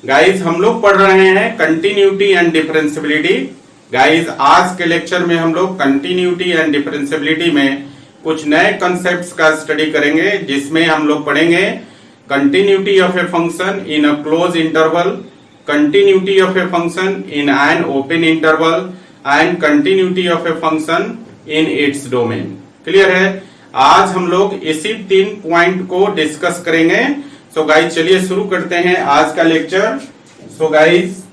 Guys हम लोग पढ़ रहे हैं कंटिन्यूटी एंड डिफरेंशियबिलिटी। गाइस आज के लेक्चर में हम लोग कंटिन्यूटी एंड डिफरेंशियबिलिटी में कुछ नए कॉन्सेप्ट्स का स्टडी करेंगे, जिसमें हम लोग पढ़ेंगे continuity of a function in a close interval, continuity of a function in an open interval and continuity of a function in its domain. Clear है? आज हम लोग इसी 3 पॉइंट को डिस्कस करेंगे। सो गाइस चलिए शुरू करते हैं आज का लेक्चर। सो गाइस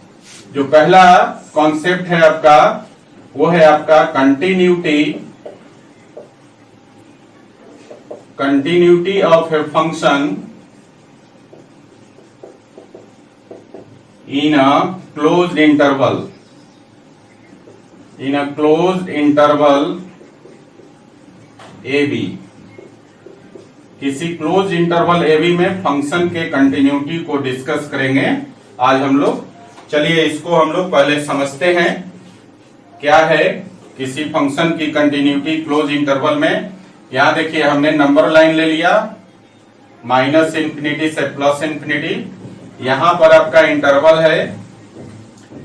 जो पहला कॉन्सेप्ट है आपका वो है आपका continuity of a function in a closed interval A B. किसी क्लोज इंटरवल ए बी में फंक्शन के कंटिन्यूटी को डिस्कस करेंगे आज हम लोग। चलिए इसको हम लोग पहले समझते हैं क्या है किसी फंक्शन की कंटिन्यूटी क्लोज इंटरवल में। यहां देखिए हमने नंबर लाइन ले लिया -∞ से +∞। यहां पर आपका इंटरवल है,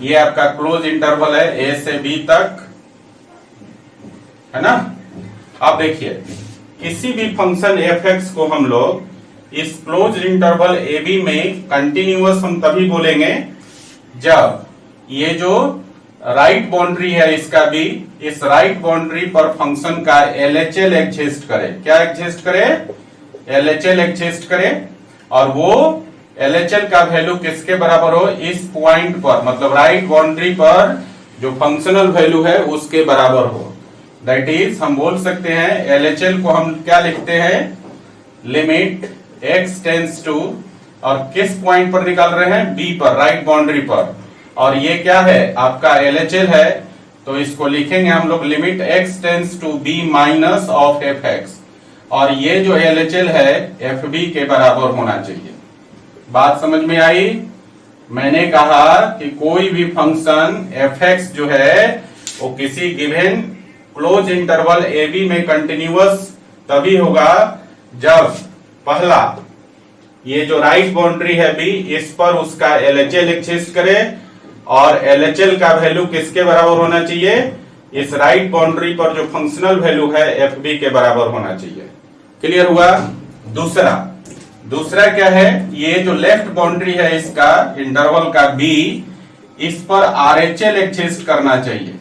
ये आपका क्लोज इंटरवल है ए से बी तक, है ना। अब देखिए किसी भी फंक्शन f(x) को हम लोग इस क्लोज इंटरवल ए बी में कंटिन्यूअस हम तभी बोलेंगे जब ये जो राइट बाउंड्री है इसका भी, इस राइट बाउंड्री पर फंक्शन का LHL एग्जिस्ट करे। क्या एग्जिस्ट करे? LHL एग्जिस्ट करे। और वो LHL का वैल्यू किसके बराबर हो? इस पॉइंट पर, मतलब राइट बाउंड्री पर जो फंक्शनल वैल्यू है उसके बराबर हो। दैट इज हम बोल सकते हैं LHL को हम क्या लिखते हैं? लिमिट x टेंड्स टू, और किस पॉइंट पर निकाल रहे हैं? B पर, राइट बाउंड्री पर। और ये क्या है? आपका LHL है, तो इसको लिखेंगे हम लोग limit x tends to B minus of f(x). और ये जो LHL है FB के बराबर होना चाहिए। बात समझ में आई? मैंने कहा कि कोई भी फंक्शन f(x) जो है वो किसी given close interval A B में कंटिन्यूअस तभी होगा जब पहला ये जो राइट बाउंड्री है बी, इस पर उसका LHL एग्जिस्ट करे। और LHL का वैल्यू किसके बराबर होना चाहिए? इस राइट बाउंड्री पर जो फंक्शनल वैल्यू है FB के बराबर होना चाहिए। क्लियर हुआ? दूसरा क्या है? ये जो लेफ्ट बाउंड्री है इसका इंटरवल का B, इस पर RHL एग्जिस्ट करना चाहिए।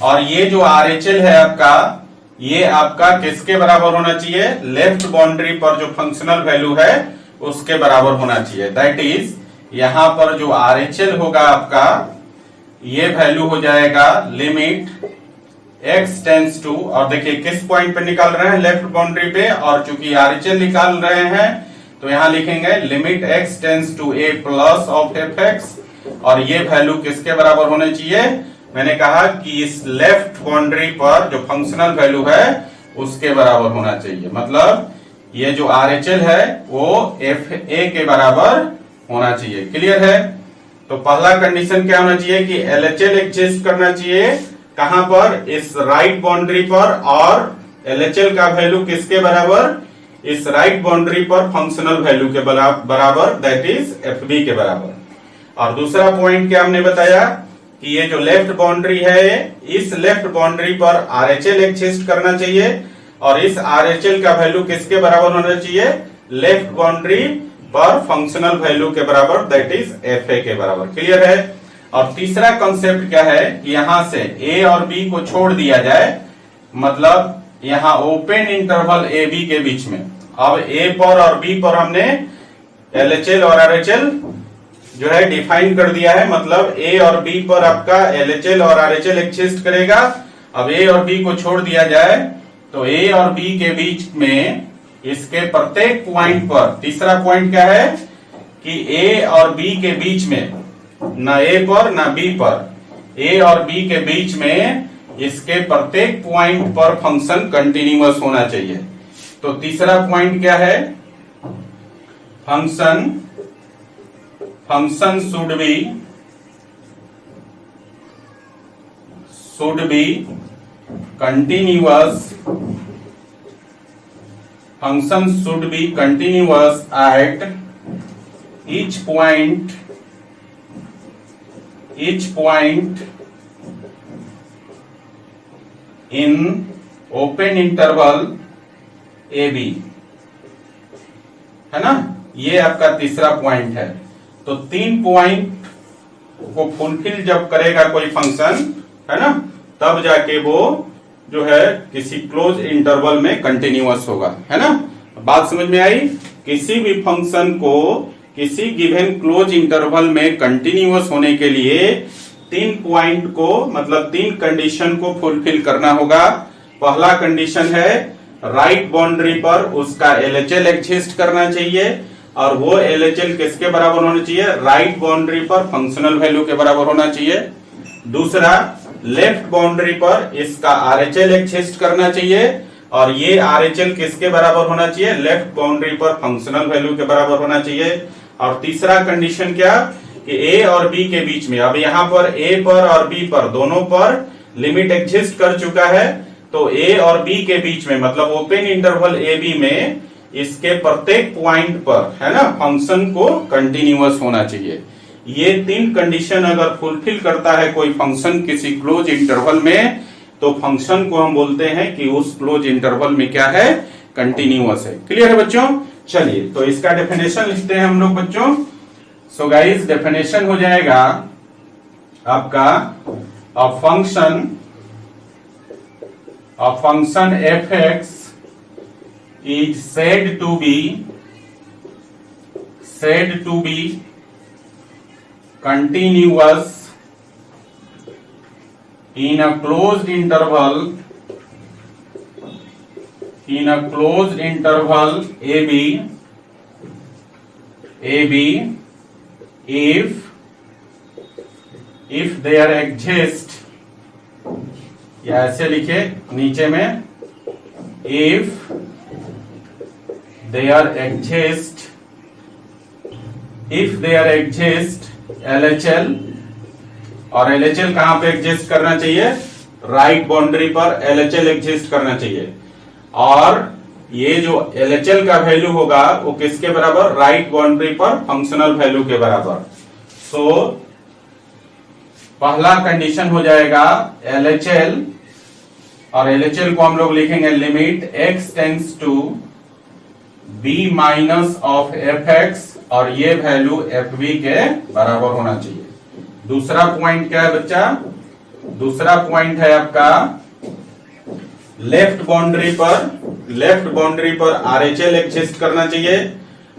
और ये जो RHL है आपका, ये आपका किसके बराबर होना चाहिए? लेफ्ट बाउंड्री पर जो फंक्शनल वैल्यू है उसके बराबर होना चाहिए। दैट इज यहां पर जो RHL होगा आपका, ये वैल्यू हो जाएगा लिमिट x टेंड्स टू, और देखिए किस पॉइंट पे निकाल रहे हैं? लेफ्ट बाउंड्री पे। और चूंकि RHL निकाल रहे हैं तो यहां लिखेंगे limit x tends to a plus of f(x). और ये वैल्यू किसके बराबर होने चाहिए? मैंने कहा कि इस लेफ्ट बाउंड्री पर जो फंक्शनल वैल्यू है उसके बराबर होना चाहिए। मतलब ये जो RHL है वो FA के बराबर होना चाहिए। क्लियर है? तो पहला कंडीशन क्या होना चाहिए कि LHL एग्जिस्ट करना चाहिए। कहां पर? इस राइट बाउंड्री पर। और LHL का वैल्यू किसके बराबर? इस राइट बाउंड्री पर फंक्शनल वैल्यू के बराबर, दैट इज FB के बराबर। और दूसरा पॉइंट क्या हमने बताया कि ये जो लेफ्ट बाउंड्री है, इस लेफ्ट बाउंड्री पर RHL एग्जिस्ट करना चाहिए। और इस RHL का वैल्यू किसके बराबर होना चाहिए? लेफ्ट बाउंड्री पर फंक्शनल वैल्यू के बराबर, दैट इज FA के बराबर। क्लियर है? और तीसरा कॉन्सेप्ट क्या है कि यहां से A और B को छोड़ दिया जाए, मतलब यहां ओपन इंटरवल ए बी के बीच में। अब A पर और B पर हमने LHL और RHL जो है डिफाइन कर दिया है। मतलब A और B पर आपका LHL और RHL एग्जिस्ट करेगा। अब A और B को छोड़ दिया जाए तो A और B के बीच में इसके प्रत्येक पॉइंट पर, तीसरा पॉइंट क्या है कि A और B के बीच में, ना A पर ना B पर, A और B के बीच में इसके प्रत्येक पॉइंट पर फंक्शन कंटिन्यूअस होना चाहिए। तो तीसरा पॉइंट क्या है? Function should be continuous. Function should be continuous at each point each point in open interval AB, है ना, ये आपका तीसरा पॉइंट है। तो 3 पॉइंट को फुलफिल जब करेगा कोई फंक्शन, है ना, तब जाके वो जो है किसी क्लोज इंटरवल में कंटिन्यूअस होगा, है ना। बात समझ में आई? किसी भी फंक्शन को किसी गिवन क्लोज इंटरवल में कंटिन्यूअस होने के लिए 3 पॉइंट को, मतलब 3 कंडीशन को फुलफिल करना होगा। पहला कंडीशन है राइट बाउंड्री पर उसका LHL एग्जिस्ट करना चाहिए, और वो LHL किसके बराबर होना चाहिए? राइट बाउंड्री पर फंक्शनल वैल्यू के बराबर होना चाहिए। दूसरा, लेफ्ट बाउंड्री पर इसका RHL एग्जिस्ट करना चाहिए, और ये RHL किसके बराबर होना चाहिए? लेफ्ट बाउंड्री पर फंक्शनल वैल्यू के बराबर होना चाहिए। और तीसरा कंडीशन क्या कि A और B के बीच में, अब यहाँ पर A पर और B पर दोनों पर लिमिट एग्जिस्ट कर चुका है, तो A और B के बीच में, मतलब ओपन इंटरवल AB में इसके प्रत्येक पॉइंट पर, है ना, फंक्शन को कंटिन्यूअस होना चाहिए। ये 3 कंडीशन अगर फुलफिल करता है कोई फंक्शन किसी क्लोज इंटरवल में, तो फंक्शन को हम बोलते हैं कि उस क्लोज इंटरवल में क्या है? कंटिन्यूअस है। क्लियर है बच्चों? चलिए, तो इसका डेफिनेशन लिखते हैं हम लोग बच्चों। सो गाइस, डेफिनेशन हो जाएगा आपका a function f(x) is said to be continuous in a closed interval AB if there exist, या ऐसे लिखे नीचे में, if there exist LHL, और LHL कहां पे एग्जिस्ट करना चाहिए? राइट बाउंड्री पर LHL एग्जिस्ट करना चाहिए। और ये जो LHL का वैल्यू होगा वो किसके बराबर? राइट बाउंड्री पर फंक्शनल वैल्यू के बराबर। सो पहला कंडीशन हो जाएगा LHL, और LHL को हम लोग लिखेंगे limit x tends to b minus of fx, और ये वैल्यू fb के बराबर होना चाहिए। दूसरा पॉइंट क्या है बच्चा? दूसरा पॉइंट है आपका लेफ्ट बाउंड्री पर RHL एग्जिस्ट करना चाहिए,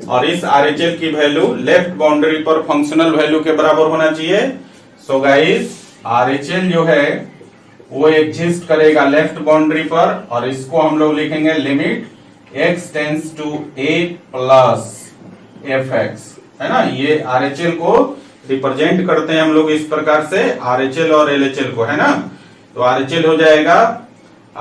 और इस RHL की वैल्यू लेफ्ट बाउंड्री पर फंक्शनल वैल्यू के बराबर होना चाहिए। सो गाइस, RHL जो है वो एग्जिस्ट करेगा लेफ्ट बाउंड्री पर, और इसको हम लोग लिखेंगे limit x tends to a plus fx, है ना। ये RHL को रिप्रेजेंट करते हैं हम लोग इस प्रकार से, RHL और LHL को, है ना। तो RHL हो जाएगा,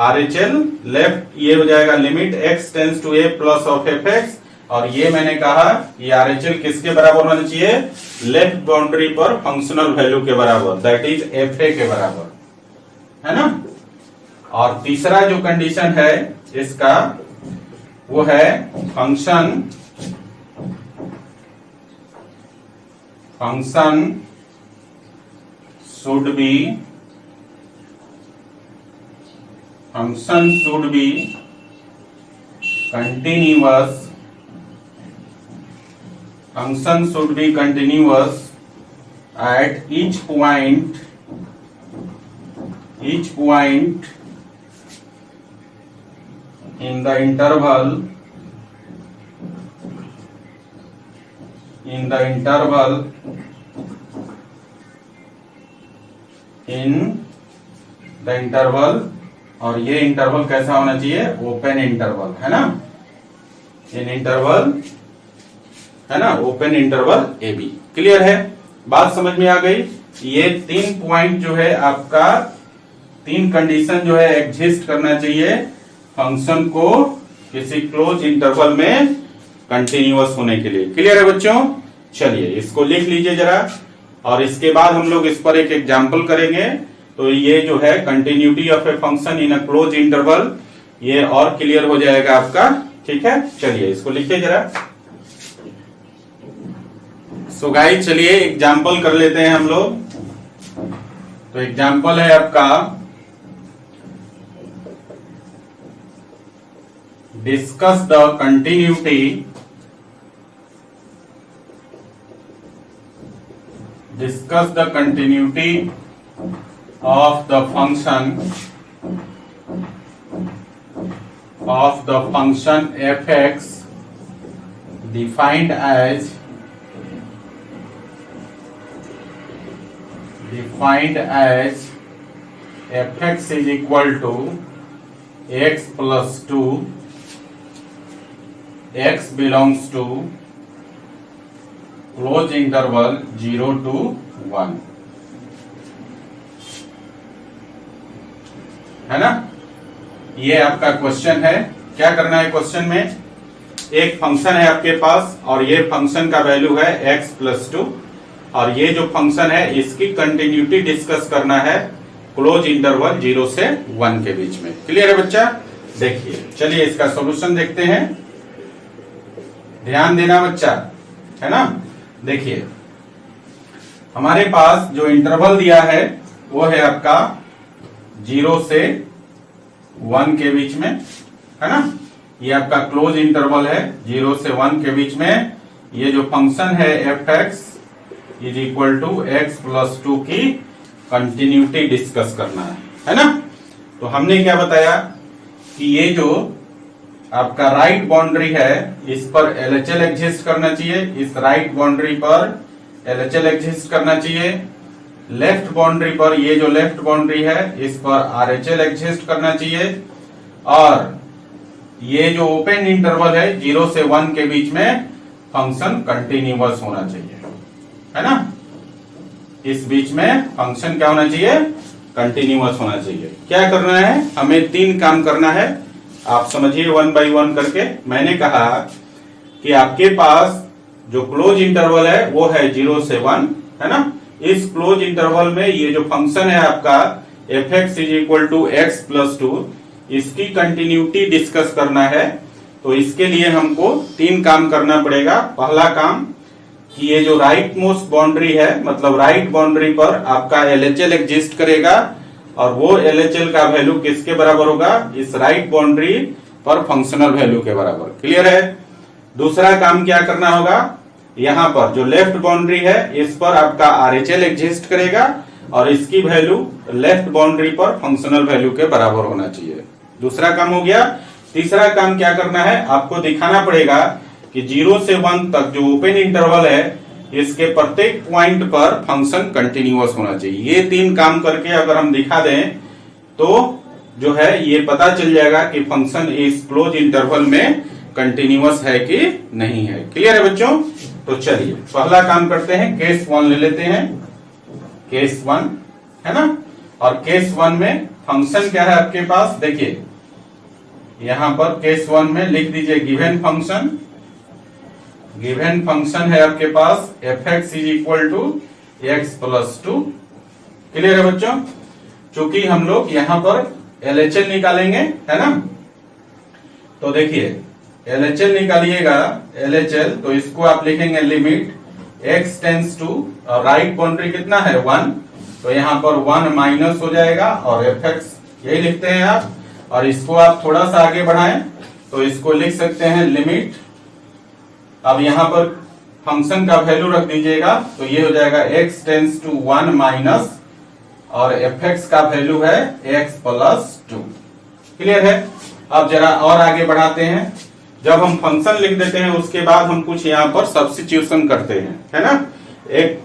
RHL लेफ्ट, ये हो जाएगा limit x tends to a plus of fx, और ये मैंने कहा ये RHL किसके बराबर होना चाहिए? लेफ्ट बाउंड्री पर फंक्शनल वैल्यू के बराबर, दैट इज fa के बराबर, है ना। और तीसरा जो कंडीशन है इसका वो है function should be continuous at each point in the interval और ये इंटरवल कैसा होना चाहिए? ओपन इंटरवल, है ना। इन इंटरवल, है ना, ओपन इंटरवल AB। क्लियर है? बात समझ में आ गई? ये 3 पॉइंट जो है आपका, 3 कंडीशन जो है एग्जिस्ट करना चाहिए फंक्शन को किसी क्लोज इंटरवल में कंटिन्यूअस होने के लिए। क्लियर है बच्चों? चलिए इसको लिख लीजिए जरा, और इसके बाद हम लोग इस पर एक एग्जाम्पल करेंगे। तो ये जो है continuity of a function in a close interval, ये और क्लियर हो जाएगा आपका। ठीक है, चलिए इसको लिखिए जरा। सो गाइस, चलिए एग्जाम्पल कर लेते हैं हम लोग। तो एग्जाम्पल है आपका discuss the continuity of the function fx defined as fx is equal to x plus 2, x belongs to close interval 0 to 1, है ना। ये आपका क्वेश्चन है। क्या करना है क्वेश्चन में, एक फंक्शन है आपके पास और ये फंक्शन का वैल्यू है x प्लस 2 और ये जो फंक्शन है इसकी कंटिन्यूटी डिस्कस करना है क्लोज इंटरवल 0 से 1 के बीच में। क्लियर है बच्चा। देखिए चलिए इसका सॉल्यूशन देखते हैं, ध्यान देना बच्चा, है ना। देखिए हमारे पास जो इंटरवल दिया है वो है आपका 0 से 1 के बीच में, है ना। ये आपका क्लोज इंटरवल है 0 से 1 के बीच में। ये जो फंक्शन है fx is equal to x plus 2 की कंटिन्यूटी डिस्कस करना है ना। तो हमने क्या बताया कि ये जो आपका राइट बाउंड्री है इस पर LHL एग्जिस्ट करना चाहिए, इस राइट बाउंड्री पर LHL एग्जिस्ट करना चाहिए, लेफ्ट बाउंड्री पर ये जो लेफ्ट बाउंड्री है इस पर RHL एग्जिस्ट करना चाहिए और ये जो ओपन इंटरवल है 0 से 1 के बीच में फंक्शन कंटिन्यूअस होना चाहिए, है ना। इस बीच में फंक्शन क्या होना चाहिए, कंटिन्यूअस होना चाहिए। क्या करना है, हमें 3 काम करना है, आप समझिए 1 बाय 1 करके। मैंने कहा कि आपके पास जो क्लोज इंटरवल है वो है 0 से 1, है ना। इस क्लोज इंटरवल में ये जो फंक्शन है आपका fx is equal to x plus 2, इसकी कंटिन्यूटी डिस्कस करना है। तो इसके लिए हमको 3 काम करना पड़ेगा। पहला काम कि ये जो राइट मोस्ट बाउंड्री है मतलब राइट बाउंड्री पर आपका LHL एग्जिस्ट करेगा और वो LHL का वैल्यू किसके बराबर होगा, इस राइट बाउंड्री पर फंक्शनल वैल्यू के बराबर। क्लियर है। दूसरा काम क्या करना होगा, यहाँ पर जो लेफ्ट बाउंड्री है इस पर आपका RHL एग्जिस्ट करेगा और इसकी वैल्यू लेफ्ट बाउंड्री पर फंक्शनल वैल्यू के बराबर होना चाहिए। दूसरा काम हो गया। तीसरा काम क्या करना है, आपको दिखाना पड़ेगा कि 0 से 1 तक जो ओपन इंटरवल है इसके प्रत्येक पॉइंट पर फंक्शन कंटिन्यूअस होना चाहिए। ये 3 काम करके अगर हम दिखा दें तो जो है ये पता चल जाएगा कि फंक्शन इस क्लोज इंटरवल में कंटिन्यूअस है कि नहीं है। क्लियर है बच्चों। तो चलिए पहला काम करते हैं, केस 1 ले लेते हैं। केस 1 है ना, और केस 1 में फंक्शन क्या है आपके पास, देखिए यहां पर केस 1 में लिख दीजिए गिवन फंक्शन है आपके पास fx is equal to x plus 2। Clear है बच्चों। चूंकि हम लोग यहां पर LHL निकालेंगे, है ना। तो देखिए LHL निकालिएगा, LHL तो इसको आप लिखेंगे लिमिट x टेंस टू, और राइट बाउंड्री कितना है 1, तो यहाँ पर 1 माइनस हो जाएगा और fx यही लिखते हैं आप। और इसको आप थोड़ा सा आगे बढ़ाएं तो इसको लिख सकते हैं लिमिट, अब यहाँ पर फंक्शन का वैल्यू रख दीजिएगा तो ये हो जाएगा x टेंस टू 1 माइनस और fx का वैल्यू है x प्लस 2। क्लियर है। अब जरा और आगे बढ़ाते हैं। जब हम फंक्शन लिख देते हैं उसके बाद हम कुछ यहाँ पर सब्स्टिट्यूशन करते हैं, है ना। एक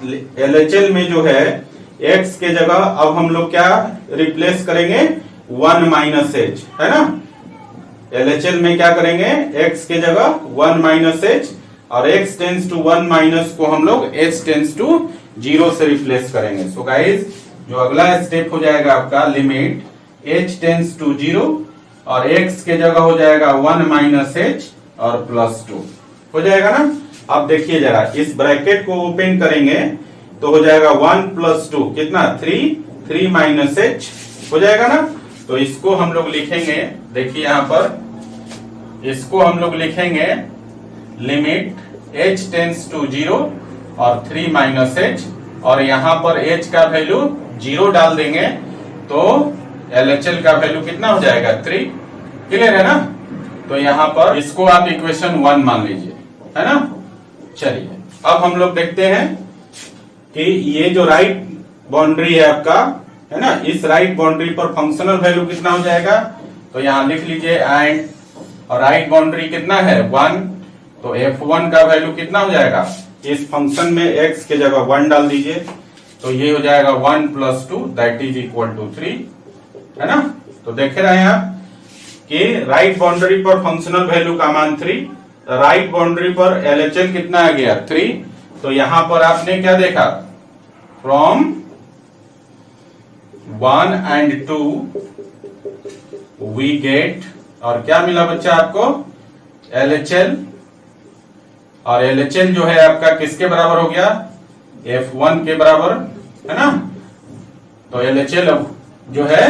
LHL में जो है x के जगह अब हम लोग क्या रिप्लेस करेंगे, 1 माइनस h, है ना। LHL में क्या करेंगे, x के जगह 1 माइनस h और x टेंस टू 1 माइनस को हम लोग h टेंस टू 0 से रिप्लेस करेंगे। सो गाइस जो अगला स्टेप हो जाएगा आपका लिमिट h टेंस टू 0 और x के जगह हो जाएगा 1 माइनस h और प्लस 2 हो जाएगा ना। अब देखिए जरा इस ब्रैकेट को ओपन करेंगे तो हो जाएगा 1 प्लस 2 कितना 3 माइनस h हो जाएगा ना। तो इसको हम लोग लिखेंगे, देखिए यहाँ पर इसको हम लोग लिखेंगे लिमिट h टेंस टू 0 और 3 माइनस h और यहाँ पर h का वैल्यू जीरो डाल देंगे तो LHL का वैल्यू कितना हो जाएगा 3। क्लियर है ना। तो यहाँ पर इसको आप इक्वेशन 1 मान लीजिए, है ना। चलिए अब हम लोग देखते हैं कि ये जो राइट बाउंड्री है आपका, है ना, इस राइट बाउंड्री पर फंक्शनल वैल्यू कितना हो जाएगा। तो यहां लिख लीजिए एंड, और राइट बाउंड्री कितना है 1, तो F1 का वैल्यू कितना हो जाएगा। इस फंक्शन में x की जगह 1 डाल दीजिए, तो ये हो जाएगा 1 + 2 दैट इज इक्वल टू 3, है ना। तो देख रहे हैं आप कि राइट बाउंड्री पर फंक्शनल वैल्यू का मान 3, राइट बाउंड्री पर LHL कितना आ गया 3। तो यहां पर आपने क्या देखा, फ्रॉम 1 and 2 वी गेट, और क्या मिला बच्चा आपको LHL, और LHL जो है आपका किसके बराबर हो गया, F1 के बराबर, है ना। तो LHL जो है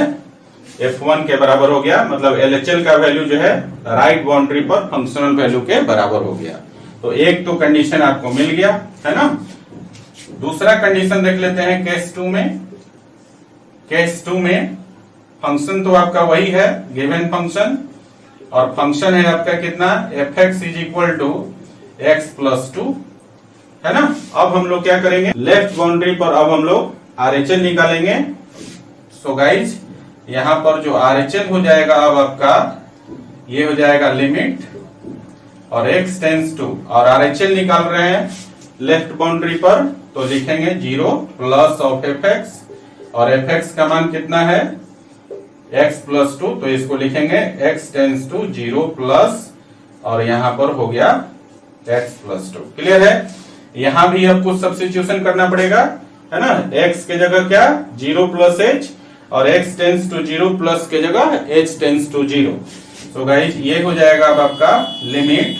F1 के बराबर हो गया, मतलब LHL का वैल्यू जो है राइट बाउंड्री पर फंक्शनल वैल्यू के बराबर हो गया। तो एक तो कंडीशन आपको मिल गया, है ना। दूसरा कंडीशन देख लेते हैं केस 2 में। केस 2 में फंक्शन तो आपका वही है गिवन फंक्शन, और फंक्शन है आपका कितना f(x) = x + 2, है ना। अब हम लोग क्या करेंगे, लेफ्ट बाउंड्री पर अब हम लोग RHL निकालेंगे। सो गाइज यहां पर जो RHL हो जाएगा अब आपका ये हो जाएगा लिमिट, और x टेंड्स टू, और RHL निकाल रहे हैं लेफ्ट बाउंड्री पर, तो लिखेंगे 0 + f(x), और f(x) का मान कितना है x + 2, तो इसको लिखेंगे x टेंड्स टू 0 प्लस, और यहां पर हो गया x + 2। क्लियर है। यहां भी अब कुछ सब्स्टिट्यूशन करना पड़ेगा, है ना। x के जगह क्या 0 + h, और x टेंड्स टू 0 प्लस के जगह h tends to 0। So guys ये हो जाएगा अब आपका लिमिट,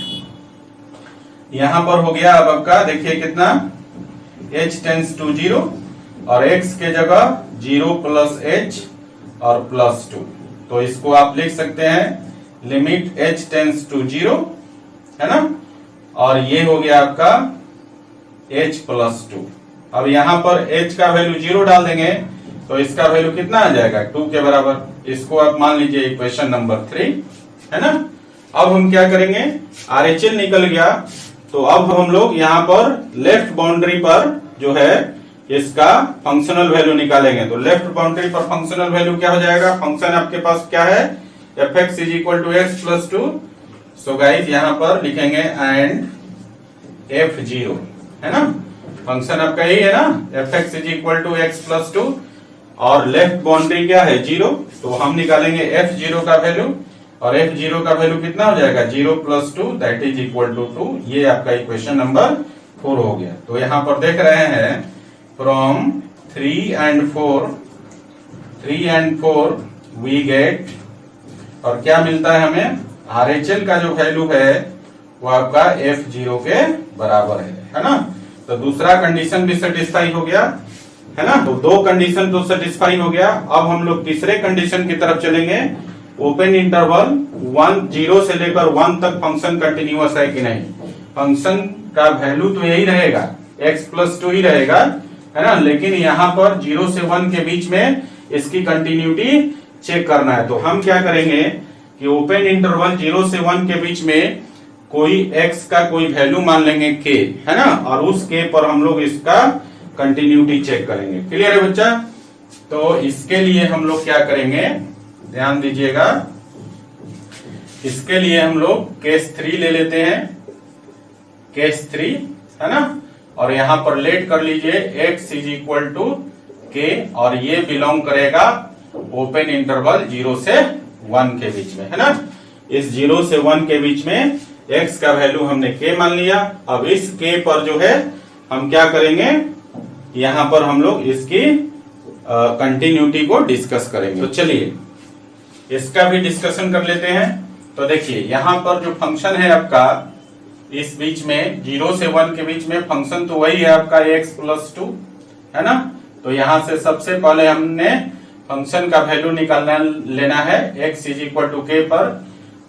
यहां पर हो गया अब आपका देखिए कितना h टेंड्स टू 0, और x के जगह 0 + h और +2। तो इसको आप लिख सकते हैं लिमिट h टेंड्स टू 0, है ना, और ये हो गया आपका h + 2। अब यहां पर h का वैल्यू 0 डाल देंगे तो इसका वैल्यू कितना आ जाएगा 2 के बराबर। इसको आप मान लीजिए इक्वेशन नंबर 3, है ना। अब हम क्या करेंगे, RHL निकल गया, तो अब हम लोग यहाँ पर लेफ्ट बाउंड्री पर जो है इसका फंक्शनल वैल्यू निकालेंगे। तो लेफ्ट बाउंड्री पर फंक्शनल वैल्यू क्या हो जाएगा, फंक्शन आपके पास क्या है f(x) = x + 2। सो गाइज यहाँ पर लिखेंगे एंड F0, है ना। फंक्शन आपका यही है ना, f(x) = x + 2, और लेफ्ट बाउंड्री क्या है 0, तो हम निकालेंगे F0 का वैल्यू, और F0 का वैल्यू कितना हो जाएगा 0 + 2 दैट इज इक्वल टू 2। ये आपका इक्वेशन नंबर 4 हो गया। तो यहाँ पर देख रहे हैं फ्रॉम 3 and 4 वी गेट, और क्या मिलता है हमें RHL का जो वैल्यू है वो आपका F0 के बराबर है ना। तो दूसरा कंडीशन भी सेटिस्फाई हो गया, है ना। तो 2 कंडीशन तो सेटिस्फाई हो गया। अब हम लोग तीसरे कंडीशन की तरफ चलेंगे, ओपन इंटरवल 0 से लेकर 1 तक फंक्शन कंटिन्यूअस है कि नहीं। फंक्शन का वैल्यू तो यही रहेगा x + 2 ही रहेगा, है ना, लेकिन यहाँ पर 0 से 1 के बीच में इसकी कंटिन्यूटी चेक करना है। तो हम क्या करेंगे कि ओपन इंटरवल 0 से 1 के बीच में कोई x का कोई वैल्यू मान लेंगे k, है ना, और उस k पर हम लोग इसका कंटिन्यूटी चेक करेंगे। क्लियर है बच्चा। तो इसके लिए हम लोग क्या करेंगे, ध्यान दीजिएगा, इसके लिए हम लोग केस 3 ले लेते हैं, केस 3, है ना, और यहां पर लेट कर लीजिए x = k, और ये बिलोंग करेगा ओपन इंटरवल 0 से 1 के बीच में, है ना। इस 0 से 1 के बीच में x का वैल्यू हमने k मान लिया। अब इस k पर जो है हम क्या करेंगे, यहां पर हम लोग इसकी कंटिन्यूटी को डिस्कस करेंगे। तो चलिए इसका भी डिस्कशन कर लेते हैं। तो देखिए यहां पर जो फंक्शन है आपका इस बीच में 0 से 1 के बीच में फंक्शन तो वही है आपका x + 2, है ना। तो यहां से सबसे पहले हमने फंक्शन का वैल्यू निकालना लेना है x = k पर।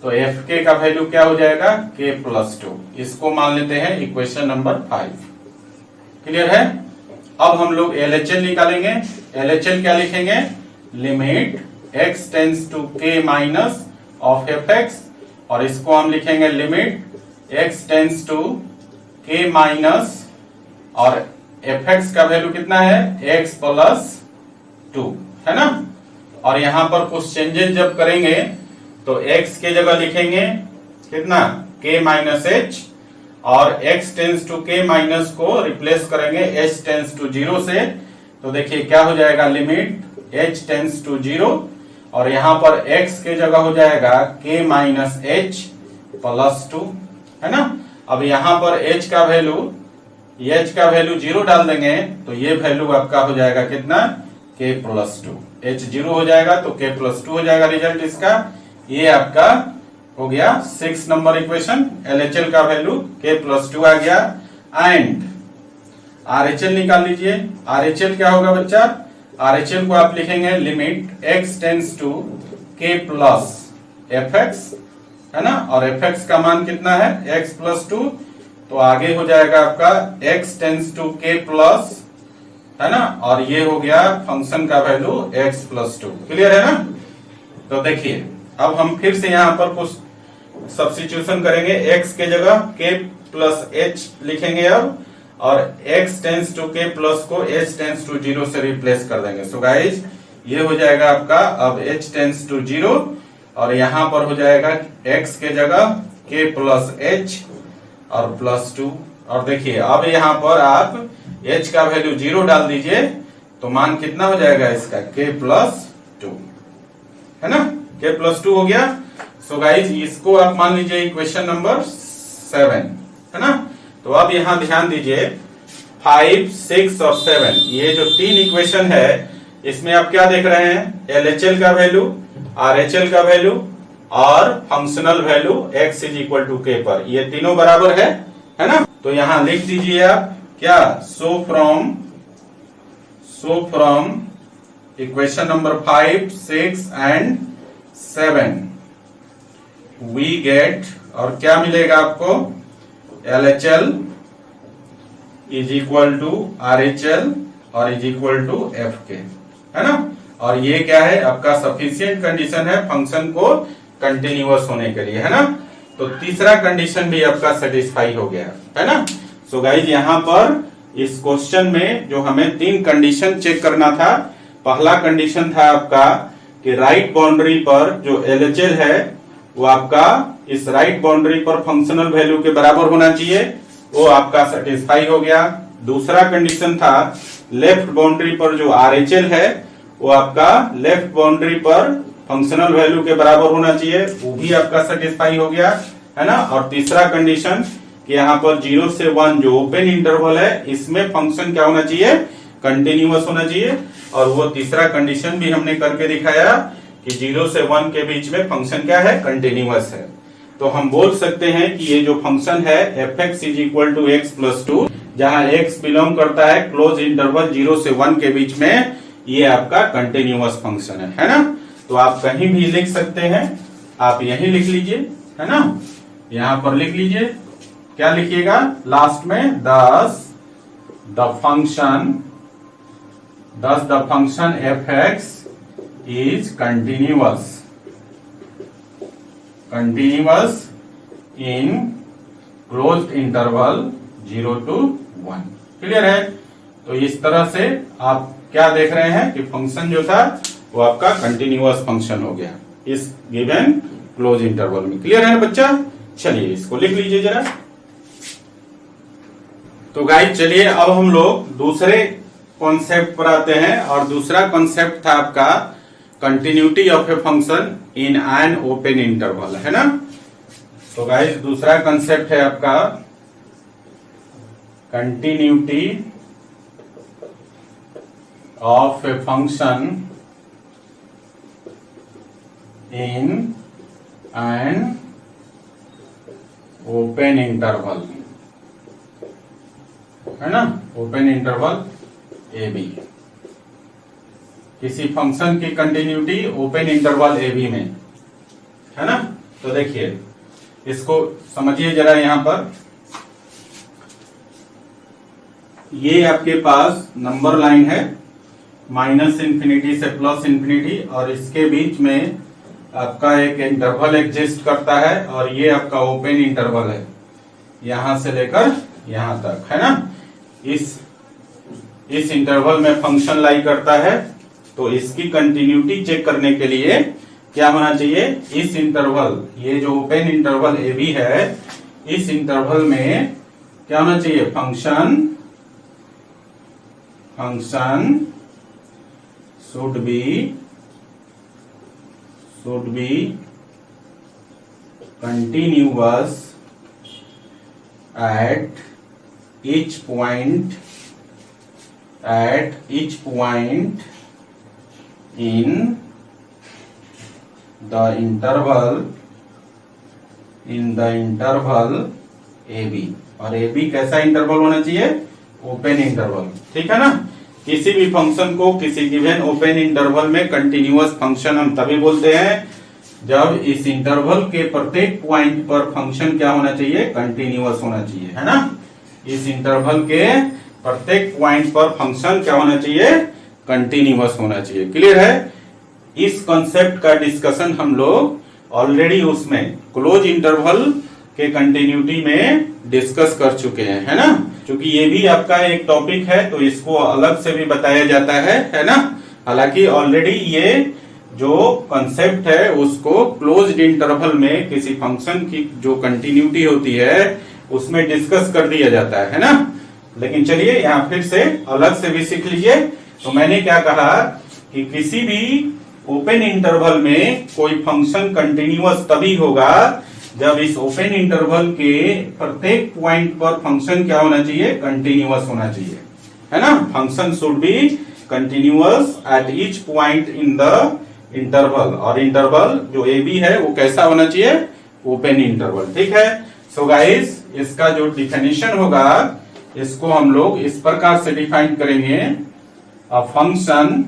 तो fk का वैल्यू क्या हो जाएगा k + 2। इसको मान लेते हैं इक्वेशन नंबर 5। क्लियर है। अब हम लोग LHL निकालेंगे। LHL क्या लिखेंगे? Limit x tends to k minus of fx, और इसको हम लिखेंगे limit x tends to k minus, और fx का वैल्यू कितना है? x प्लस 2, है ना। और यहां पर कुछ चेंजेस जब करेंगे तो x के जगह लिखेंगे कितना? k माइनस h, और x tends to k minus को रिप्लेस करेंगे h टेंस टू 0 से। तो देखिए क्या हो जाएगा? लिमिट h टेंस टू 0, और यहां पर x के जगह हो जाएगा k माइनस h प्लस 2, है ना। अब यहां पर h का वैल्यू 0 डाल देंगे तो ये वैल्यू आपका हो जाएगा कितना? k plus 2। h 0 हो जाएगा तो k प्लस 2 हो जाएगा रिजल्ट इसका। ये आपका हो गया 6 नंबर इक्वेशन। LHL का वैल्यू k प्लस 2 आ गया। एंड RHL निकाल लीजिए। RHL क्या होगा बच्चा? RHL को आप लिखेंगे limit x tends to k plus fx, है ना, और fx का मान कितना है? x प्लस 2, तो आगे हो जाएगा आपका x tends to k plus, है ना, और ये हो गया फंक्शन का वैल्यू x प्लस 2। क्लियर है ना। तो देखिए अब हम फिर से यहां पर कुछ सब्स्टिट्यूशन करेंगे। x के जगह k प्लस h लिखेंगे अब, और x tends to k plus को h टेंस टू 0 से रिप्लेस कर देंगे। सो गाइज ये हो जाएगा आपका अब h टेंस टू 0, और यहां पर हो जाएगा x के जगह k प्लस h और प्लस 2। और देखिए अब यहां पर आप h का वैल्यू 0 डाल दीजिए तो मान कितना हो जाएगा इसका? k प्लस 2, है ना, k प्लस 2 हो गया। सो गाइज इसको आप मान लीजिए इक्वेशन नंबर 7, है ना। तो अब यहां ध्यान दीजिए 5, 6 और 7 ये जो 3 इक्वेशन है इसमें आप क्या देख रहे हैं? LHL का वैल्यू, RHL का वैल्यू और functional value x is equal to k पर, ये तीनों बराबर है ना। तो यहां लिख दीजिए आप क्या? So from equation number 5, 6 and 7 we get, और क्या मिलेगा आपको? LHL is equal to RHL और इज इक्वल टू FK, है ना। और ये क्या है? आपका सफिशिएंट कंडीशन है फंक्शन को कंटिन्यूअस होने के लिए, है ना। तो तीसरा कंडीशन भी आपका सेटिस्फाई हो गया, है ना। सो गाइज यहाँ पर इस क्वेश्चन में जो हमें 3 कंडीशन चेक करना था, पहला कंडीशन था आपका कि राइट बाउंड्री पर जो LHL है वो आपका इस राइट बाउंड्री पर फंक्शनल वैल्यू के बराबर होना चाहिए, वो आपका सेटिस्फाई हो गया। दूसरा कंडीशन था लेफ्ट बाउंड्री पर जो RHL है वो आपका लेफ्ट बाउंड्री पर फंक्शनल वैल्यू के बराबर होना चाहिए, वो भी आपका सेटिस्फाई हो गया, है ना। और तीसरा कंडीशन कि यहाँ पर 0 से 1 जो ओपन इंटरवल है इसमें फंक्शन क्या होना चाहिए? कंटिन्यूअस होना चाहिए। और वो तीसरा कंडीशन भी हमने करके दिखाया कि 0 से 1 के बीच में फंक्शन क्या है? कंटिन्यूअस है। तो हम बोल सकते हैं कि ये जो फंक्शन है fx is equal to x plus 2, जहां x बिलोंग करता है क्लोज इंटरवल 0 से 1 के बीच में, ये आपका कंटिन्यूअस फंक्शन है ना। तो आप कहीं भी लिख सकते हैं, आप यही लिख लीजिए, है ना, यहां पर लिख लीजिए। क्या लिखिएगा लास्ट में? दस the function fx is continuous in closed interval 0 to 1। Clear है। तो इस तरह से आप क्या देख रहे हैं कि फंक्शन जो था वो आपका कंटिन्यूअस फंक्शन हो गया इस गिवन क्लोज इंटरवल में। क्लियर है बच्चा? चलिए इसको लिख लीजिए जरा। तो गाइस चलिए अब हम लोग दूसरे कॉन्सेप्ट पर आते हैं, और दूसरा कॉन्सेप्ट था आपका continuity of a function in an open interval, है ना। तो गाइस दूसरा कॉन्सेप्ट है आपका continuity of a function in an open interval, है ना, ओपन इंटरवल ए बी। किसी फंक्शन की continuity open interval A B में, है ना। तो देखिए इसको समझिए जरा। यहां पर ये आपके पास नंबर लाइन है -इंफिनिटी से +इंफिनिटी, और इसके बीच में आपका एक इंटरवल एग्जिस्ट करता है, और ये आपका ओपन इंटरवल है यहां से लेकर यहां तक, है ना। इस इंटरवल में फंक्शन लाई करता है, तो इसकी कंटिन्यूटी चेक करने के लिए क्या होना चाहिए, इस इंटरवल, ये जो ओपन इंटरवल ए बी है, इस इंटरवल में क्या होना चाहिए, function should be continuous at each point in the interval AB, और AB कैसा इंटरवल होना चाहिए, ओपन इंटरवल, ठीक है ना। किसी भी फंक्शन को किसी गिवन ओपन इंटरवल में कंटिन्यूअस फंक्शन हम तभी बोलते हैं जब इस इंटरवल के प्रत्येक पॉइंट पर फंक्शन क्या होना चाहिए, कंटिन्यूअस होना चाहिए, है ना। इस इंटरवल के प्रत्येक पॉइंट पर फंक्शन क्या होना चाहिए, कंटिन्यूअस होना चाहिए। क्लियर है। इस कॉन्सेप्ट का डिस्कशन हम लोग ऑलरेडी उसमें क्लोज इंटरवल के कंटिन्यूटी में डिस्कस कर चुके हैं, है ना। क्योंकि ये भी आपका एक टॉपिक है, तो इसको अलग से भी बताया जाता है ना। हालांकि ऑलरेडी ये जो कॉन्सेप्ट है उसको क्लोज्ड इंटरवल में किसी फंक्शन की जो कंटिन्यूटी होती है उसमें डिस्कस कर दिया जाता है ना। लेकिन चलिए यहाँ फिर से अलग से भी सीख लीजिए। तो मैंने क्या कहा कि किसी भी ओपन इंटरवल में कोई फंक्शन कंटिन्यूअस तभी होगा जब इस ओपन इंटरवल के प्रत्येक पॉइंट पर फंक्शन क्या होना चाहिए, कंटिन्यूअस होना चाहिए, है ना। Function should be continuous at each point in the interval, और इंटरवल जो ए बी है वो कैसा होना चाहिए, ओपन इंटरवल, ठीक है। सो गाइस, इसका जो डिफिनेशन होगा इसको हम लोग इस प्रकार से डिफाइन करेंगे, a function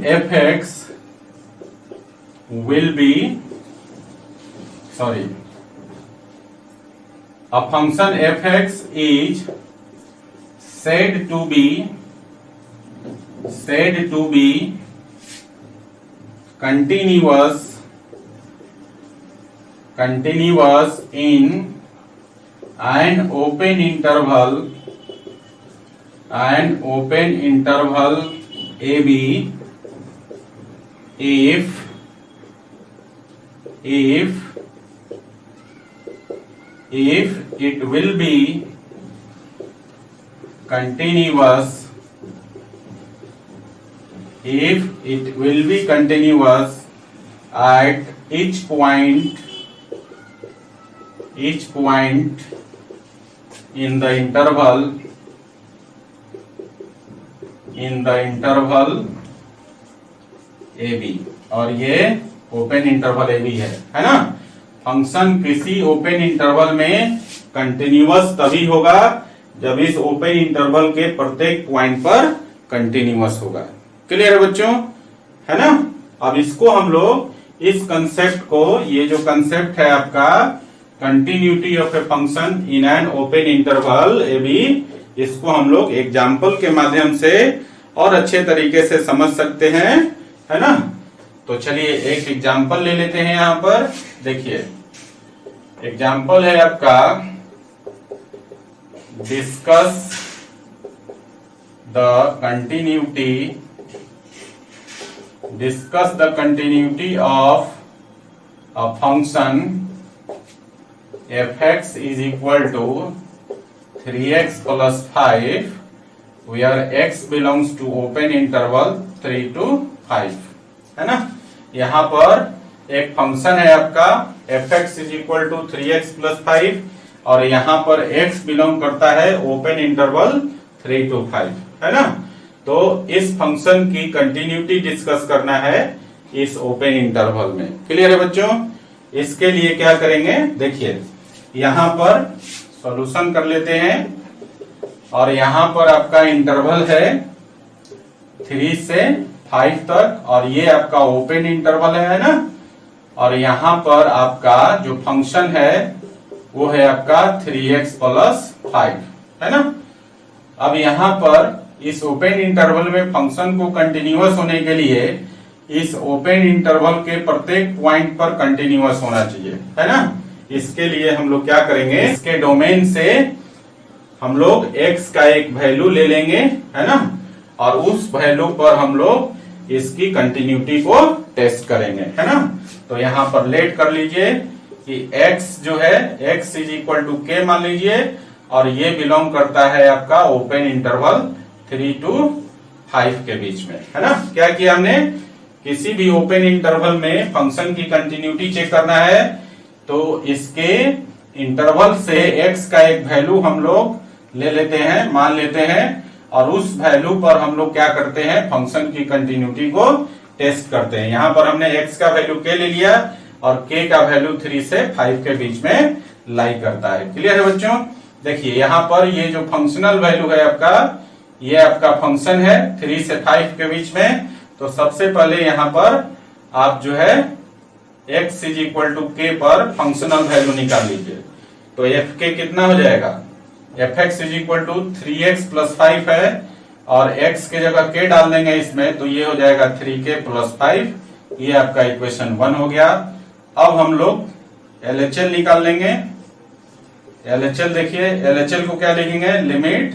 F x will be a function fx is said to be continuous in an open interval AB if it will be continuous at each point in the interval AB, और ये open interval A B है ना। Function किसी open interval में continuous तभी होगा जब इस ओपन इंटरवल के प्रत्येक पॉइंट पर कंटिन्यूअस होगा। क्लियर है बच्चों, है ना। अब इसको हम लोग इस कंसेप्ट को, ये जो कंसेप्ट है आपका continuity of a function in an open interval A B, इसको हम लोग एग्जाम्पल के माध्यम से और अच्छे तरीके से समझ सकते हैं, है ना। तो चलिए एक एग्जाम्पल ले लेते हैं। यहां पर देखिए, एग्जाम्पल है आपका discuss the continuity of a function fx is equal to 3x plus 5 where x belongs to open interval 3 to 5, है ना। यहाँ पर एक फंक्शन है आपका fx is equal to 3x plus 5, और यहाँ पर x बिलोंग करता है ओपन इंटरवल 3 to 5, है ना। तो इस फंक्शन की कंटिन्यूटी डिस्कस करना है इस ओपन इंटरवल में। क्लियर है बच्चों। इसके लिए क्या करेंगे, देखिए यहाँ पर सॉल्यूशन कर लेते हैं, और यहाँ पर आपका इंटरवल है 3 से 5 तक, और ये आपका ओपन इंटरवल है ना। और यहाँ पर आपका जो फंक्शन है वो है आपका 3x प्लस 5, है ना। अब यहाँ पर इस ओपन इंटरवल में फंक्शन को कंटिन्यूअस होने के लिए इस ओपन इंटरवल के प्रत्येक पॉइंट पर कंटिन्यूअस होना चाहिए, है ना। इसके लिए हम लोग क्या करेंगे, इसके डोमेन से हम लोग x का एक वैल्यू ले लेंगे, है ना, और उस वैल्यू पर हम लोग इसकी कंटिन्यूटी को टेस्ट करेंगे, है ना। तो यहाँ पर लेट कर लीजिए कि x जो है x is equal to k मान लीजिए, और ये बिलोंग करता है आपका ओपन इंटरवल 3 to 5 के बीच में, है ना। क्या किया हमने, किसी भी ओपन इंटरवल में फंक्शन की कंटिन्यूटी चेक करना है तो इसके इंटरवल से x का एक वैल्यू हम लोग ले लेते हैं, मान लेते हैं, और उस वैल्यू पर हम लोग क्या करते हैं, फंक्शन की कंटिन्यूटी को टेस्ट करते हैं। यहाँ पर हमने x का वैल्यू k ले लिया और k का वैल्यू 3 से 5 के बीच में लाई करता है। क्लियर है बच्चों। देखिए यहाँ पर ये जो फंक्शनल वैल्यू है आपका, ये आपका फंक्शन है 3 से 5 के बीच में। तो सबसे पहले यहाँ पर आप जो है x is equal to k पर फंक्शनल वैल्यू निकाल लीजिए। तो f k कितना हो जाएगा, fx is equal to 3x plus 5 है, और x के जगह k डाल देंगे इसमें, तो ये हो जाएगा 3k प्लस 5। ये आपका इक्वेशन 1 हो गया। अब हम लोग LHL निकाल लेंगे। LHL देखिए, LHL को क्या लिखेंगे, limit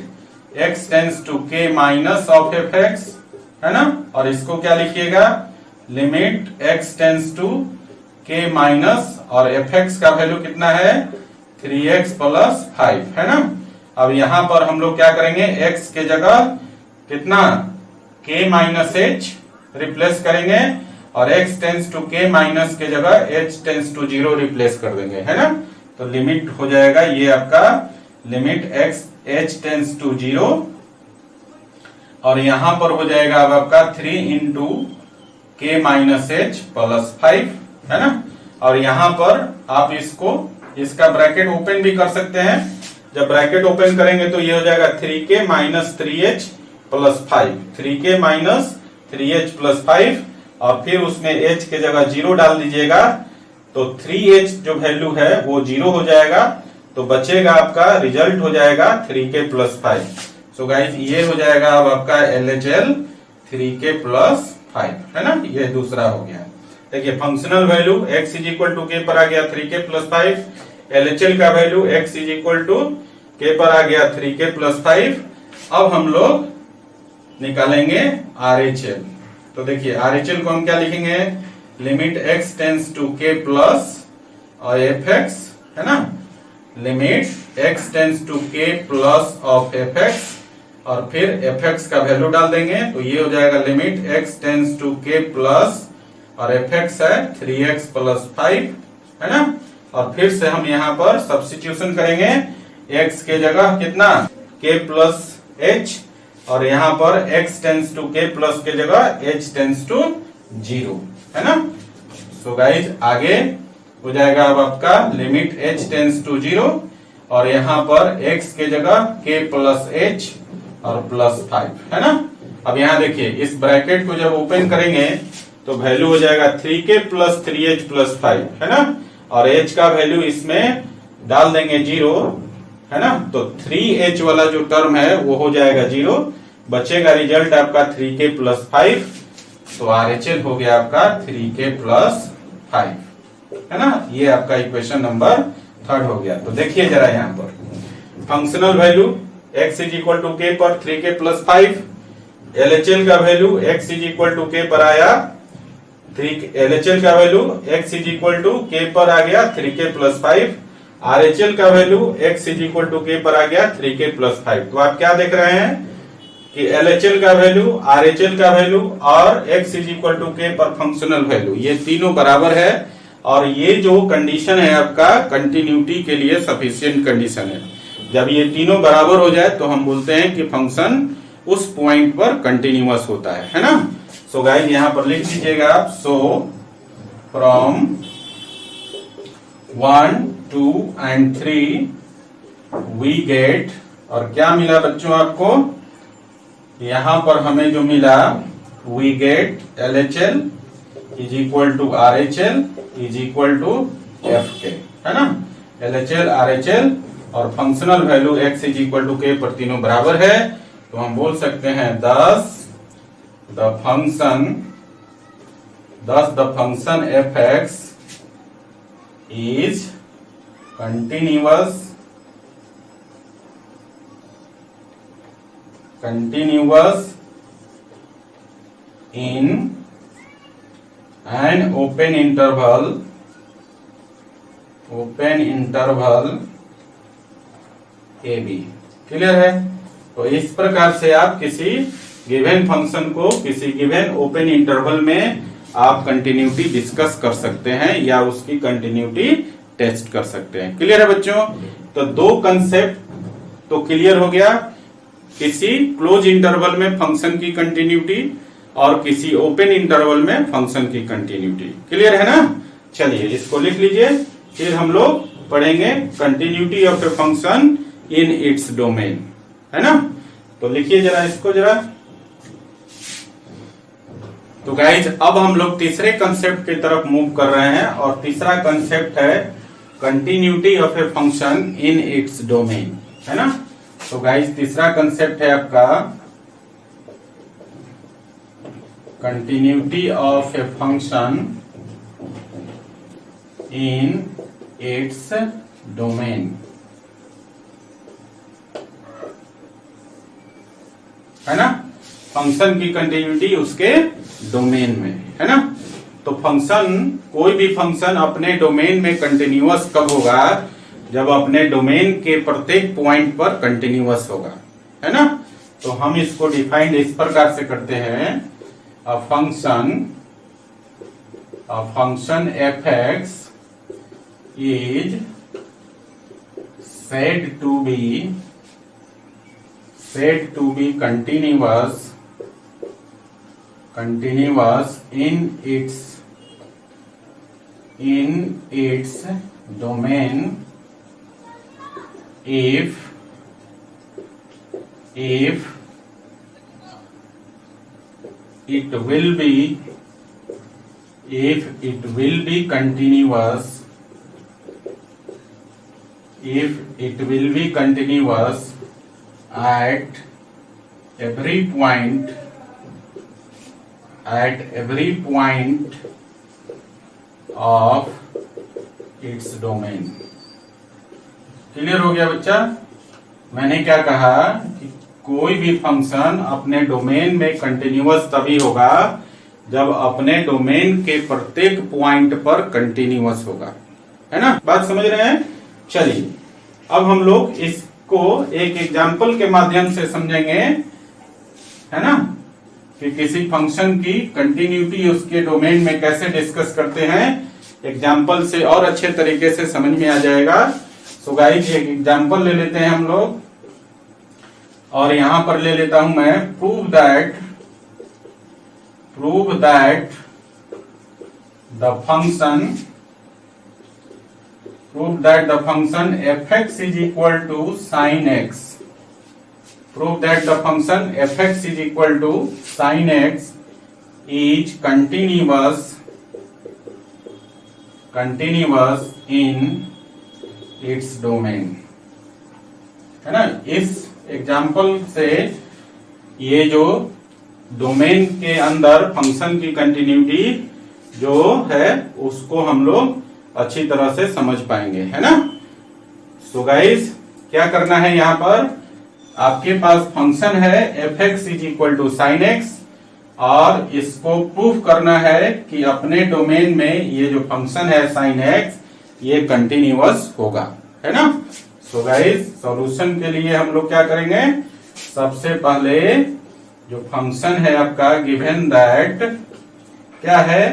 x tends to k minus of fx, है ना, और इसको क्या लिखिएगा, limit x tends to k minus, और fx का वैल्यू कितना है 3x प्लस 5, है ना। अब यहां पर हम लोग क्या करेंगे, x के जगह कितना k माइनस h रिप्लेस करेंगे, और x tends to k minus के जगह h टेंस टू 0 रिप्लेस कर देंगे, है ना। तो लिमिट हो जाएगा ये आपका limit x h tends to 0, और यहां पर हो जाएगा अब आपका 3 into k minus h plus 5, है ना। और यहां पर आप इसका ब्रैकेट ओपन भी कर सकते हैं। जब ब्रैकेट ओपन करेंगे तो ये हो जाएगा 3k minus 3h plus 5, 3k minus 3h plus 5, और फिर उसमें h के जगह 0 डाल दीजिएगा, तो 3h जो वैल्यू है वो 0 हो जाएगा, तो बचेगा आपका रिजल्ट हो जाएगा 3k प्लस 5। सो गाइस ये हो जाएगा अब आपका LHL 3k प्लस 5, है ना। ये दूसरा हो गया। देखिए functional value x is equal to k पर आ गया 3k प्लस 5, LHL का value x is equal to k पर आ गया 3k प्लस 5। अब हम लोग निकालेंगे RHL। तो देखिए RHL को हम क्या लिखेंगे, limit x tends to k plus और fx, है ना, limit x tends to k plus of fx, और फिर fx का वैल्यू डाल देंगे, तो ये हो जाएगा limit x tends to k plus, और fx है 3x प्लस 5, है ना। और फिर से हम यहाँ पर सब्स्टिट्यूशन करेंगे, x के जगह कितना k प्लस h, और यहाँ पर x tends to k plus के जगह h टेंस टू 0, है ना। सो गाइज आगे हो जाएगा अब आपका लिमिट h टेंस टू 0, और यहाँ पर x के जगह k प्लस h और प्लस 5, है ना। अब यहाँ देखिए इस ब्रैकेट को जब ओपन करेंगे तो वैल्यू हो जाएगा 3k प्लस 3h प्लस 5, है ना, और h का वैल्यू इसमें डाल देंगे 0, है ना। तो 3h वाला जो टर्म है वो हो जाएगा 0, बचेगा रिजल्ट आपका 3k प्लस 5। तो RHL हो गया आपका 3k प्लस 5, है ना। ये आपका इक्वेशन नंबर 3 हो गया। तो देखिए जरा यहाँ पर functional value x is equal to k पर 3k प्लस 5, LHL का value x is equal to k पर आया LHL का value x is equal to k पर आ गया 3k प्लस 5, RHL का value x is equal to k पर आ गया 3k प्लस 5। तो आप क्या देख रहे हैं कि LHL का वैल्यू, RHL का वैल्यू और x is equal to k पर फंक्शनल वैल्यू, ये तीनों बराबर है, और ये जो कंडीशन है आपका कंटिन्यूटी के लिए सफिशिएंट कंडीशन है। जब ये तीनों बराबर हो जाए तो हम बोलते हैं कि फंक्शन उस पॉइंट पर कंटिन्यूअस होता है ना। सो गाइस यहाँ पर लिख दीजिएगा आप, so from 1, 2 and 3 we get, और क्या मिला बच्चों आपको, यहां पर हमें जो मिला we get LHL is equal to RHL is equal to FK, है ना। LHL RHL और functional value x is equal to k पर तीनों बराबर है, तो हम बोल सकते हैं 10 the function fx is continuous in an open interval AB। Clear है? तो इस प्रकार से आप किसी गिवन फंक्शन को किसी गिवन ओपन इंटरवल में आप कंटिन्यूटी डिस्कस कर सकते हैं या उसकी कंटिन्यूटी टेस्ट कर सकते हैं। क्लियर है बच्चों? तो दो कंसेप्ट तो क्लियर हो गया, किसी क्लोज इंटरवल में फंक्शन की कंटिन्यूटी और किसी ओपन इंटरवल में फंक्शन की कंटिन्यूटी। क्लियर है ना? चलिए इसको लिख लीजिए, फिर हम लोग पढ़ेंगे continuity of a function in its domain, है ना? तो लिखिए जरा इसको जरा। तो गाइज अब हम लोग तीसरे कंसेप्ट की तरफ मूव कर रहे हैं और तीसरा कंसेप्ट है continuity of a function in its domain, है ना? तो गाइज तीसरा कंसेप्ट है आपका continuity of a function in its domain, है ना? फंक्शन की कंटिन्यूटी उसके डोमेन में, है ना? तो फंक्शन, कोई भी फंक्शन अपने डोमेन में कंटिन्यूअस कब होगा? जब अपने डोमेन के प्रत्येक पॉइंट पर कंटिन्यूअस होगा, है ना? तो हम इसको डिफाइन इस प्रकार से करते हैं, a function fx is said to be continuous in its domain if it will be continuous at every point of its domain। Clear हो गया बच्चा? मैंने क्या कहा कि कोई भी फंक्शन अपने डोमेन में कंटिन्यूअस तभी होगा जब अपने डोमेन के प्रत्येक पॉइंट पर कंटिन्यूअस होगा, है ना? बात समझ रहे हैं? चलिए अब हम लोग इसको एक एग्जाम्पल के माध्यम से समझेंगे, है ना, कि किसी फंक्शन की कंटिन्यूटी उसके डोमेन में कैसे डिस्कस करते हैं। एग्जाम्पल से और अच्छे तरीके से समझ में आ जाएगा। सो गाइस एक एग्जाम्पल ले लेते हैं हम लोग, और यहां पर ले लेता हूं मैं prove that the function fx is equal to sin x। Prove that the function fx is equal to sin x is continuous in its domain, है ना? इस एग्जाम्पल से ये जो डोमेन के अंदर फंक्शन की कंटिन्यूटी जो है उसको हम लोग अच्छी तरह से समझ पाएंगे, है ना? सो गाइस क्या करना है, यहां पर आपके पास फंक्शन है fx is equal to sine x, और इसको प्रूफ करना है कि अपने डोमेन में ये जो फंक्शन है साइन एक्स ये कंटिन्यूअस होगा, है ना? सो गाइस सॉल्यूशन के लिए हम लोग क्या करेंगे, सबसे पहले जो फंक्शन है आपका गिवन दैट क्या है,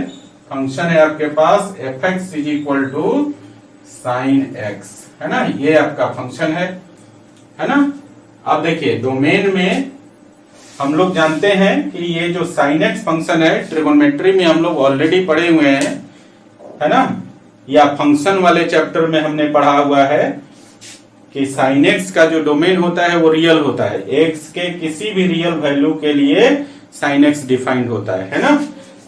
फंक्शन है आपके पास fx is equal to sine x, है ना? ये आपका फंक्शन है ना? अब देखिए डोमेन में हम लोग जानते हैं कि ये जो साइन एक्स फंक्शन है ट्रिगोनोमेट्री में हम लोग ऑलरेडी पढ़े हुए हैं, है ना? या फंक्शन वाले चैप्टर में हमने पढ़ा हुआ है कि साइन एक्स का जो डोमेन होता है वो रियल होता है, एक्स के किसी भी रियल वैल्यू के लिए साइन एक्स डिफाइंड होता है ना?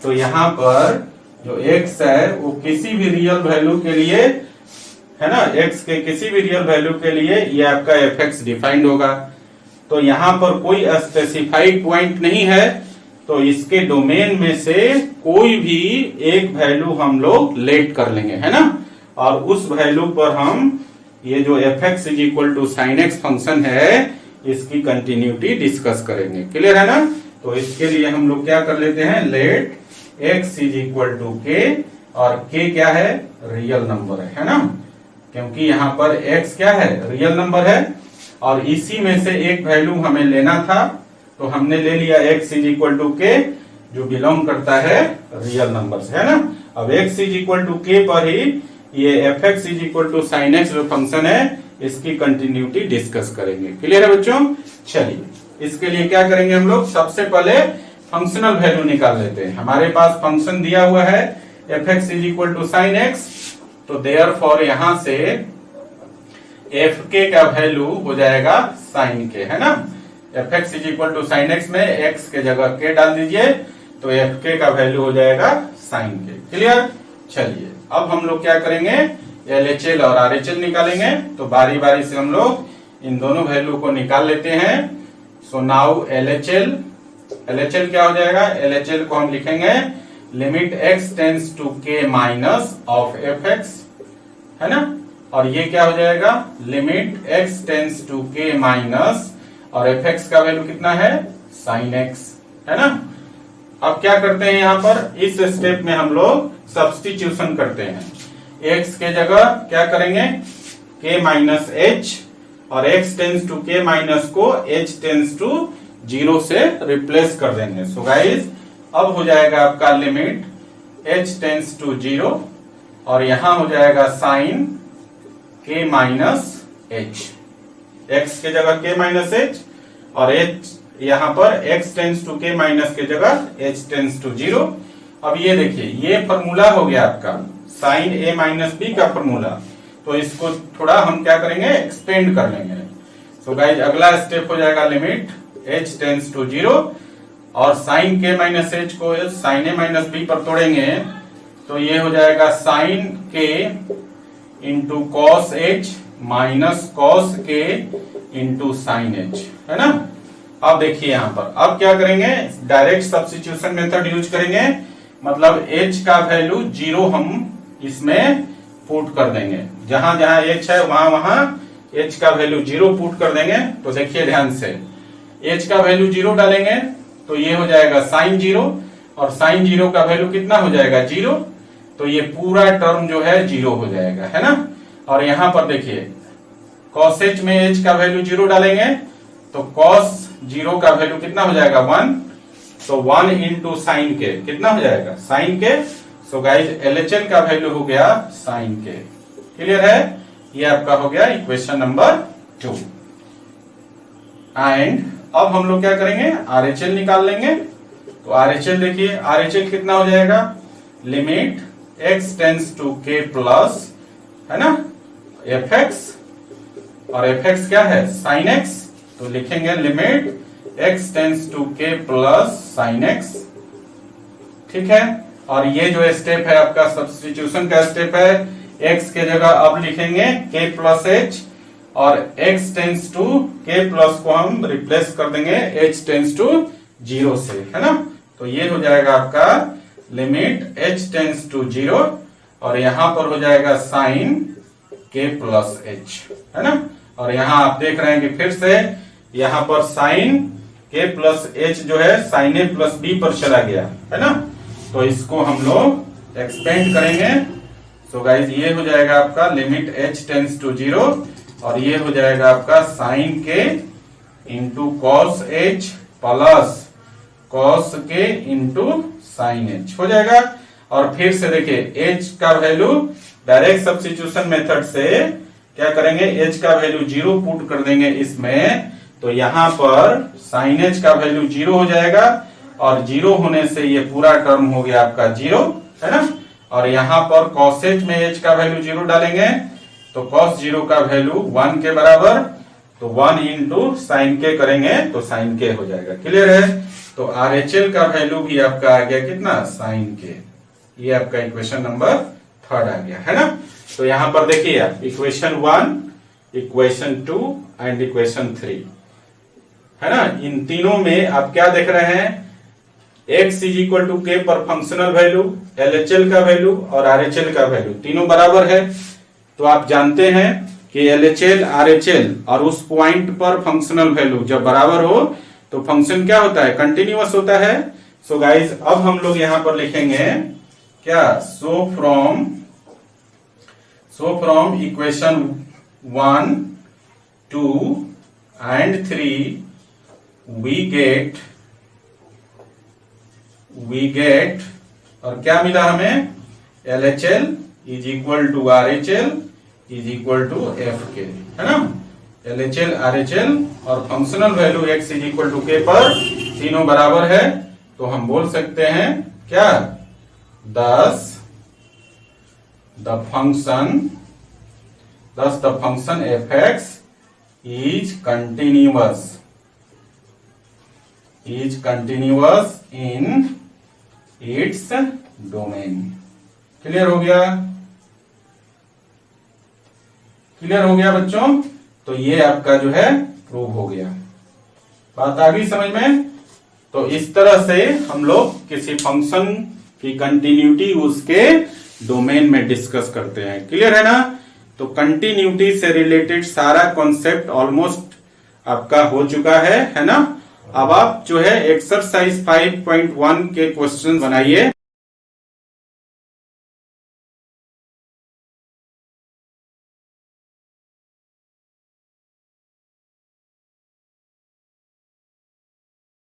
तो यहाँ पर जो x है वो किसी भी रियल वैल्यू के लिए, है ना, x के किसी भी रियल वैल्यू के लिए ये आपका fx डिफाइंड होगा। तो यहां पर कोई स्पेसिफाइड पॉइंट नहीं है, तो इसके डोमेन में से कोई भी एक वैल्यू हम लोग लेट कर लेंगे, है ना, और उस वैल्यू पर हम ये जो fx is equal to sine x function है इसकी कंटिन्यूटी डिस्कस करेंगे। क्लियर है ना। तो इसके लिए हम लोग क्या कर लेते हैं, let x is equal to k, और k क्या है, रियल नंबर है ना, क्योंकि यहाँ पर x क्या है, रियल नंबर है, और इसी में से एक वैल्यू हमें लेना था, तो हमने ले लिया x is equal to k जो बिलोंग करता है रियल नंबर से, है ना। अब x is equal to k पर ही ये fx is equal to sine x जो फंक्शन है इसकी कंटिन्यूटी डिस्कस करेंगे। क्लियर है बच्चों। चलिए इसके लिए क्या करेंगे हम लोग, सबसे पहले फंक्शनल वैल्यू निकाल लेते हैं। हमारे पास फंक्शन दिया हुआ है fx is equal to sine x, तो देयरफॉर यहां से fk का वैल्यू हो जाएगा साइन के, है ना। fx is equal to sine x में x के जगह k डाल दीजिए, तो fk का वैल्यू हो जाएगा साइन के। क्लियर। चलिए अब हम लोग क्या करेंगे, LHL और RHL निकालेंगे, तो बारी बारी से हम लोग इन दोनों वैल्यू को निकाल लेते हैं। सो नाउ LHL क्या हो जाएगा, LHL को हम लिखेंगे limit x tends to k minus of fx, है ना, और ये क्या हो जाएगा, limit x tends to k minus, और fx का वैल्यू कितना है, साइन x, है ना। अब क्या करते हैं, यहाँ पर इस स्टेप में हम लोग सब्स्टिट्यूशन करते हैं। x के जगह क्या करेंगे, k माइनस h, और x tends to k minus को h टेंस टू 0 से रिप्लेस कर देंगे। सो गाइस अब हो जाएगा आपका लिमिट h टेंस टू 0, और यहां हो जाएगा sine k minus h, x के जगह k माइनस h, और h यहां पर x tends to k minus के जगह h टेंस टू 0। अब ये देखिए ये फॉर्मूला हो गया आपका साइन a माइनस b का फॉर्मूला, तो इसको थोड़ा हम क्या करेंगे, एक्सपेंड कर लेंगे। सो गाइज अगला स्टेप हो जाएगा लिमिट h टेंस टू 0, और साइन k माइनस h को साइन a माइनस b पर तोड़ेंगे, तो ये हो जाएगा sine k into cos h minus cos k into sine h, है ना। अब देखिए यहाँ पर अब क्या करेंगे, डायरेक्ट सब्स्टिट्यूशन मेथड यूज करेंगे, मतलब h का वैल्यू 0 हम इसमें पुट कर देंगे, जहां जहां h है वहां वहां h का वैल्यू 0 पुट कर देंगे। तो देखिए ध्यान से, h का वैल्यू 0 डालेंगे तो ये हो जाएगा साइन 0, और साइन 0 का वैल्यू कितना हो जाएगा, 0, तो ये पूरा टर्म जो है 0 हो जाएगा, है ना। और यहां पर देखिए कॉस h में h का वैल्यू 0 डालेंगे, तो कॉस 0 का वैल्यू कितना हो जाएगा, 1, तो 1 इंटू साइन के कितना हो जाएगा, साइन के। सो गाइज LHL का वैल्यू हो गया साइन के। क्लियर है, ये आपका हो गया इक्वेशन नंबर 2। एंड अब हम लोग क्या करेंगे, RHL निकाल लेंगे। तो RHL देखिए, RHL कितना हो जाएगा, limit x tends to k plus, है ना, fx, और fx क्या है, साइन x, तो लिखेंगे limit x tends to k plus sine x। ठीक है, और ये जो स्टेप है आपका सब्स्टिट्यूशन का स्टेप है, x के जगह अब लिखेंगे k प्लस h, और x tends to k plus को हम रिप्लेस कर देंगे h टेंस टू 0 से, है ना। तो ये हो जाएगा आपका लिमिट h टेंस टू 0, और यहां पर हो जाएगा साइन k प्लस h, है ना। और यहां आप देख रहे हैं कि फिर से यहां पर साइन k प्लस h जो है साइन a प्लस b पर चला गया, है ना। तो इसको हम लोग एक्सपेंड करेंगे। सो गाइज ये हो जाएगा आपका लिमिट h टेंस टू 0, और ये हो जाएगा आपका sine k into cos h plus cos k into sine h हो जाएगा। और फिर से देखिए h का वैल्यू डायरेक्ट सब्स्टिट्यूशन मेथड से क्या करेंगे, h का वैल्यू 0 पुट कर देंगे इसमें, तो यहां पर साइन h का वैल्यू 0 हो जाएगा, और 0 होने से ये पूरा टर्म हो गया आपका 0, है ना। और यहाँ पर cos h में h का वैल्यू 0 डालेंगे, तो cos 0 का वैल्यू 1 के बराबर, तो 1 इंटू साइन के करेंगे तो साइन के हो जाएगा। क्लियर है, तो RHL का वैल्यू भी आपका आ गया कितना, साइन के। ये आपका इक्वेशन नंबर थर्ड आ गया, है ना। तो यहां पर देखिए आप इक्वेशन 1, इक्वेशन 2 एंड इक्वेशन 3, है ना। इन तीनों में आप क्या देख रहे हैं, x इज इक्वल टू के पर फंक्शनल वैल्यू, LHL का वैल्यू और RHL का वैल्यू तीनों बराबर है। तो आप जानते हैं कि LHL RHL और उस पॉइंट पर फंक्शनल वैल्यू जब बराबर हो तो फंक्शन क्या होता है, कंटिन्यूअस होता है। सो गाइज अब हम लोग यहां पर लिखेंगे क्या, so from equation 1, 2 and 3 we get और क्या मिला हमें, LHL is equal to RHL is equal to FK, है ना। LHL RHL और functional value x is equal to k पर तीनों बराबर है। तो हम बोल सकते हैं क्या, thus the function fx is continuous in its domain। Clear हो गया बच्चों। तो ये आपका जो है प्रूव हो गया, बात आ गई समझ में। तो इस तरह से हम लोग किसी फंक्शन की कंटिन्यूटी उसके डोमेन में डिस्कस करते हैं। क्लियर है ना। तो कंटिन्यूटी से रिलेटेड सारा कॉन्सेप्ट ऑलमोस्ट आपका हो चुका है ना। अब आप जो है एक्सरसाइज 5.1 के क्वेश्चन बनाइए।